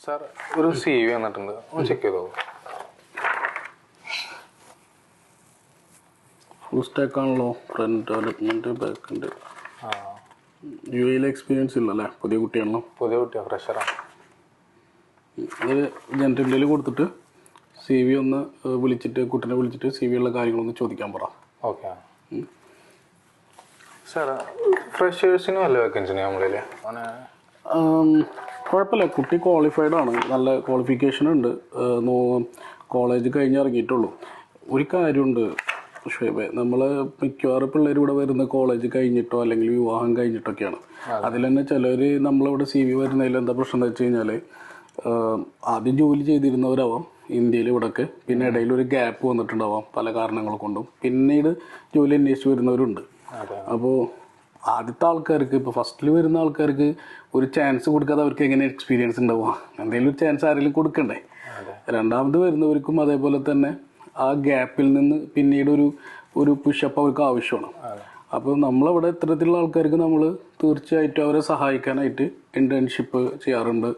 Sir ഒരു C V വന്നിട്ടുണ്ട്, ഒന്ന് ചെക്ക് ചെയ്തോ. ഫുൾ സ്റ്റാക്ക് ആണല്ലോ, ഫ്രണ്ട് ഡെവലപ്മെൻറ്റ് ബാക്ക്. യു എയിൽ എക്സ്പീരിയൻസ് ഇല്ലല്ലേ? പുതിയ കുട്ടിയാണല്ലോ. പുതിയ കുട്ടിയാണ്, ഫ്രഷറാണ്. അത് ജനറലിൽ കൊടുത്തിട്ട് സി വി ഒന്ന് വിളിച്ചിട്ട് കുട്ടീനെ വിളിച്ചിട്ട് സി വി ഉള്ള കാര്യങ്ങളൊന്ന് ചോദിക്കാൻ പറ. ഓക്കെ സാർ, ഫ്രഷേഴ്സിന് വല്ല വേക്കൻസിന് നമ്മളിൽ അങ്ങനെ? കുഴപ്പമില്ല, കുട്ടി ക്വാളിഫൈഡ് ആണ്, നല്ല ക്വാളിഫിക്കേഷൻ ഉണ്ട്, കോളേജ് കഴിഞ്ഞിറങ്ങിയിട്ടുള്ളൂ. ഒരു കാര്യമുണ്ട് ഷുഹൈബേ, നമ്മൾ മിക്കവാറും പിള്ളേർ ഇവിടെ വരുന്ന കോളേജ് കഴിഞ്ഞിട്ടോ അല്ലെങ്കിൽ വിവാഹം കഴിഞ്ഞിട്ടൊക്കെയാണ്. അതിൽ തന്നെ ചിലർ നമ്മളിവിടെ സി വി വരുന്നതിൽ എന്താ പ്രശ്നം എന്ന് വെച്ച് കഴിഞ്ഞാൽ, ആദ്യം ജോലി ചെയ്തിരുന്നവരാവാം ഇന്ത്യയിൽ ഇവിടെയൊക്കെ, പിന്നെ ഇടയിൽ ഒരു ഗ്യാപ്പ് വന്നിട്ടുണ്ടാവാം പല കാരണങ്ങൾ കൊണ്ടും, പിന്നീട് ജോലി അന്വേഷിച്ച് വരുന്നവരുണ്ട്. അപ്പോൾ ആദ്യത്തെ ആൾക്കാർക്ക്, ഇപ്പോൾ ഫസ്റ്റിൽ വരുന്ന ആൾക്കാർക്ക് ഒരു ചാൻസ് കൊടുക്കാതെ അവർക്ക് എങ്ങനെ എക്സ്പീരിയൻസ് ഉണ്ടാവുക? എന്തെങ്കിലും ഒരു ചാൻസ് ആരെങ്കിലും കൊടുക്കണ്ടേ? രണ്ടാമത് വരുന്നവർക്കും അതേപോലെ തന്നെ ആ ഗ്യാപ്പിൽ നിന്ന് പിന്നീട് ഒരു പുഷപ്പ് അവർക്ക് ആവശ്യമാണ്. അപ്പോൾ നമ്മളവിടെ ഇത്തരത്തിലുള്ള ആൾക്കാർക്ക് നമ്മൾ തീർച്ചയായിട്ടും അവരെ സഹായിക്കാനായിട്ട് ഇൻറ്റേൺഷിപ്പ് ചെയ്യാറുണ്ട്.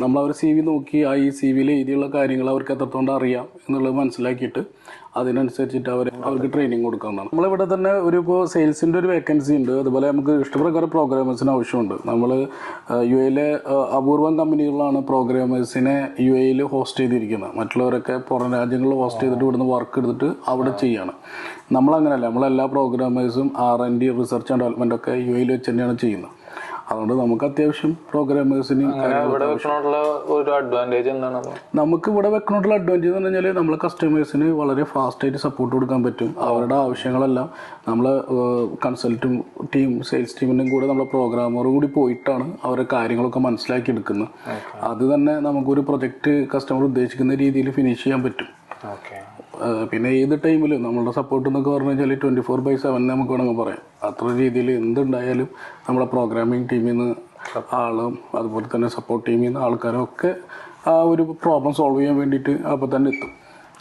നമ്മളവർ സി വി നോക്കി ഈ സി വിയിൽ എഴുതിയുള്ള കാര്യങ്ങൾ അവർക്ക് എത്രത്തോളം അറിയാം എന്നുള്ളത് മനസ്സിലാക്കിയിട്ട് അതിനനുസരിച്ചിട്ട് അവർക്ക് ട്രെയിനിങ് കൊടുക്കാവുന്നതാണ്. നമ്മളിവിടെ തന്നെ ഇപ്പോൾ സെയിൽസിൻ്റെ ഒരു വേക്കൻസി ഉണ്ട്. അതുപോലെ നമുക്ക് ഇഷ്ടപ്രകാരം പ്രോഗ്രാമേഴ്സിന് ആവശ്യമുണ്ട്. നമ്മൾ യു എയിലെ അപൂർവം കമ്പനികളാണ് പ്രോഗ്രാമേഴ്സിനെ യു എയിൽ ഹോസ്റ്റ് ചെയ്തിരിക്കുന്നത്. മറ്റുള്ളവരൊക്കെ പുറം രാജ്യങ്ങളിൽ ഹോസ്റ്റ് ചെയ്തിട്ട് ഇവിടുന്ന് വർക്ക് എടുത്തിട്ട് അവിടെ ചെയ്യാണ്. നമ്മളങ്ങനെയല്ല, നമ്മളെല്ലാ പ്രോഗ്രാമേഴ്സും R&D റിസർച്ച് ആൻഡ് ഡെവലപ്മെൻ്റ് ഒക്കെ യു എയിൽ വെച്ച് തന്നെയാണ് ചെയ്യുന്നത്. അതുകൊണ്ട് നമുക്ക് അത്യാവശ്യം പ്രോഗ്രാമേഴ്സിന് ഒരു അഡ്വാൻറ്റേജ് എന്താണ്? നമുക്ക് ഇവിടെ വെക്കണോട്ടുള്ള അഡ്വാൻറ്റേജ് എന്ന് പറഞ്ഞാൽ നമ്മളെ കസ്റ്റമേഴ്സിന് വളരെ ഫാസ്റ്റായിട്ട് സപ്പോർട്ട് കൊടുക്കാൻ പറ്റും. അവരുടെ ആവശ്യങ്ങളെല്ലാം നമ്മളെ കൺസൾട്ടും സെയിൽസ് ടീമിൻ്റെയും കൂടെ നമ്മളെ പ്രോഗ്രാമർ കൂടി പോയിട്ടാണ് അവരുടെ കാര്യങ്ങളൊക്കെ മനസ്സിലാക്കി എടുക്കുന്നത്. അത് തന്നെ നമുക്കൊരു പ്രൊജക്റ്റ് കസ്റ്റമർ ഉദ്ദേശിക്കുന്ന രീതിയിൽ ഫിനിഷ് ചെയ്യാൻ പറ്റും. പിന്നെ ഏത് ടൈമിലും നമ്മളുടെ സപ്പോർട്ട് എന്നൊക്കെ പറഞ്ഞു കഴിഞ്ഞാൽ 24/7 നമുക്ക് വേണമെങ്കിൽ പറയാം. അത്ര രീതിയിൽ എന്തുണ്ടായാലും നമ്മളെ പ്രോഗ്രാമിംഗ് ടീമിൽ നിന്ന് ആളും അതുപോലെ തന്നെ സപ്പോർട്ട് ടീമിൽ നിന്ന് ആൾക്കാരും ഒക്കെ ആ ഒരു പ്രോബ്ലം സോൾവ് ചെയ്യാൻ വേണ്ടിയിട്ട് അപ്പോൾ തന്നെ എത്തും.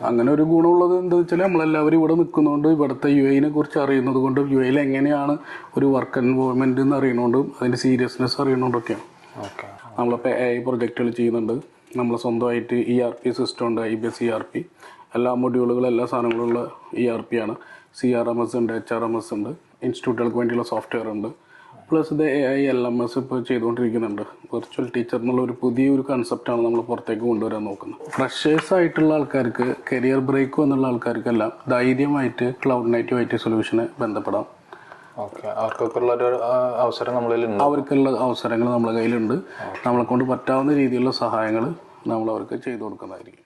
അങ്ങനെ ഒരു ഗുണമുള്ളത് എന്താണെന്ന് വെച്ചാൽ നമ്മളെല്ലാവരും ഇവിടെ നിൽക്കുന്നതുകൊണ്ട്, ഇവിടുത്തെ യു എനെ കുറിച്ച് അറിയുന്നത് കൊണ്ട്, യു എയിൽ എങ്ങനെയാണ് ഒരു വർക്ക് എൻവോൾവ്മെൻറ്റ് എന്ന് അറിയണോണ്ടും അതിൻ്റെ സീരിയസ്നെസ് അറിയണോണ്ടൊക്കെയാണ്. നമ്മളിപ്പോൾ AI പ്രൊജക്റ്റുകൾ ചെയ്യുന്നുണ്ട്. നമ്മൾ സ്വന്തമായിട്ട് ERP സിസ്റ്റം ഉണ്ട്, IBS ERP, എല്ലാ മൊഡ്യൂളുകളും എല്ലാ സാധനങ്ങളുള്ള ERP ആണ്. CRMS ഉണ്ട്, HRMS ഉണ്ട്, ഇൻസ്റ്റിറ്റ്യൂട്ടുകൾക്ക് വേണ്ടിയുള്ള സോഫ്റ്റ്വെയർ ഉണ്ട്. പ്ലസ് ഇത് AI LMS ഇപ്പോൾ ചെയ്തുകൊണ്ടിരിക്കുന്നുണ്ട്. വെർച്വൽ ടീച്ചർ എന്നുള്ള ഒരു പുതിയൊരു കൺസെപ്റ്റാണ് നമ്മൾ പുറത്തേക്ക് കൊണ്ടുവരാൻ നോക്കുന്നത്. ഫ്രഷേഴ്സ് ആയിട്ടുള്ള ആൾക്കാർക്ക്, കരിയർ ബ്രേക്ക് വന്നുള്ള ആൾക്കാർക്കെല്ലാം ധൈര്യമായിട്ട് ക്ലൗഡ് നേറ്റീവ് IT സൊല്യൂഷനെ ബന്ധപ്പെടാം. അവർക്കുള്ള അവസരങ്ങൾ നമ്മുടെ കയ്യിലുണ്ട്. നമ്മളെ കൊണ്ട് പറ്റാവുന്ന രീതിയിലുള്ള സഹായങ്ങൾ നമ്മൾ അവർക്ക് ചെയ്തു കൊടുക്കുന്നതായിരിക്കും.